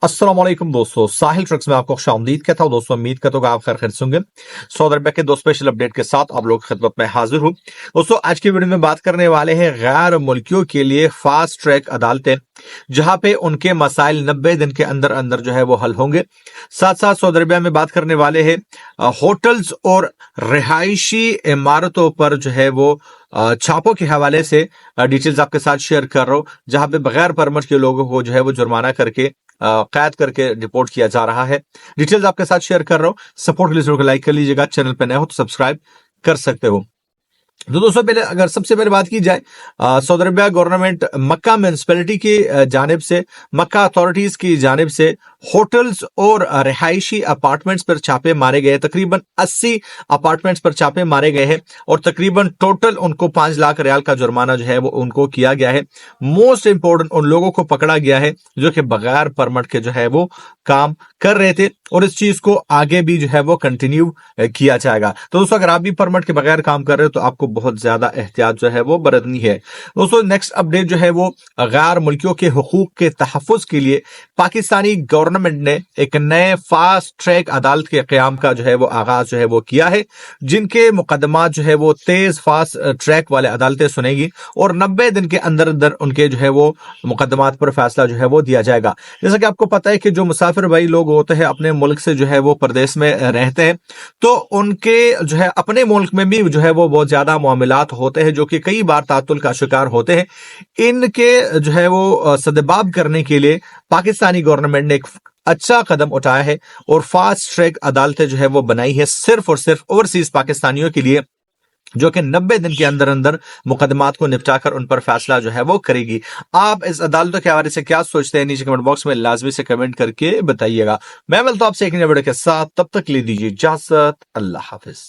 अस्सलाम वालेकुम दोस्तों, साहिल ट्रक्स में आपको खुशामदीद कहता हूँ। दोस्तों उम्मीद करता हूँ कि आप खैर होंगे। सऊदी अरब के दो स्पेशल अपडेट के साथ आप लोग की खिदमत में हाजिर हूँ। दोस्तों आज की वीडियो में बात करने वाले हैं गैर मुल्कियों के लिए फास्ट ट्रैक अदालतें, जहां पे उनके मसाइल 90 दिन के अंदर अंदर जो है वो हल होंगे। साथ साथ सऊदी अरबिया में बात करने वाले हैं होटल्स और रिहायशी इमारतों पर जो है वो छापों के हवाले से डिटेल्स आपके साथ शेयर कर रहा हूँ, जहां पे बगैर परमिट के लोगों को जो है वो जुर्माना करके कैद करके रिपोर्ट किया जा रहा है। डिटेल्स आपके साथ शेयर कर रहा हूं। सपोर्ट के लिए जरूर लाइक कर लीजिएगा, चैनल पे नए हो तो सब्सक्राइब कर सकते हो। तो दोस्तों पहले अगर सबसे पहले बात की जाए सऊदी अरबिया गवर्नमेंट मक्का म्युनिसिपैलिटी की जानिब से, मक्का अथॉरिटीज की जानिब से होटल्स और रिहायशी अपार्टमेंट्स पर छापे मारे गए। तकरीबन 80 अपार्टमेंट्स पर छापे मारे गए हैं और तकरीबन टोटल उनको 5 लाख रियाल का जुर्माना जो है वो उनको किया गया है। मोस्ट इंपोर्टेंट, उन लोगों को पकड़ा गया है जो कि बगैर परमिट के जो है वो काम कर रहे थे और इस चीज को आगे भी जो है वो कंटिन्यू किया जाएगा। तो दोस्तों अगर आप भी परमिट के बगैर काम कर रहे हो तो आपको बहुत ज्यादा एहतियात जो है वो बरतनी है। दोस्तों नेक्स्ट अपडेट जो है वो गैर मुल्कियों के हुकूक के तहफ़्फ़ुज़ के लिए पाकिस्तानी गवर्नमेंट ने एक नए फास्ट ट्रैक अदालत के क़याम का जो है वो आगाज जो है वो किया है, जिनके मुकदमात जो है वो तेज फास्ट ट्रैक वाले अदालतें सुनेगी और 90 दिन के अंदर अंदर उनके जो है वो मुकदमात पर फैसला जो है वो दिया जाएगा। जैसा कि आपको पता है कि जो मुसाफिर भाई लोग होते हैं अपने मुल्क से जो है वो प्रदेश में रहते हैं, तो उनके जो है अपने मुल्क में भी जो है वो बहुत ज्यादा मामलात होते हैं जो कि कई बार तातुल का शिकार होते हैं। इनके जो है वो सदबाब करने के लिए पाकिस्तानी गवर्नमेंट ने एक अच्छा कदम उठाया है और फास्ट ट्रैक अदालतें जो है वो बनाई है सिर्फ और सिर्फ ओवरसीज पाकिस्तानियों के लिए, जो कि 90 दिन के अंदर अंदर मुकदमात को निपटाकर उन पर फैसला जो है वो करेगी। आप इस अदालतों के हवाले से क्या सोचते हैं, नीचे कमेंट बॉक्स में लाजमी से कमेंट करके बताइएगा। मैं मिलता हूं आपसे एक नए वीडियो के साथ, तब तक ले दीजिए इजाजत। अल्लाह हाफिज।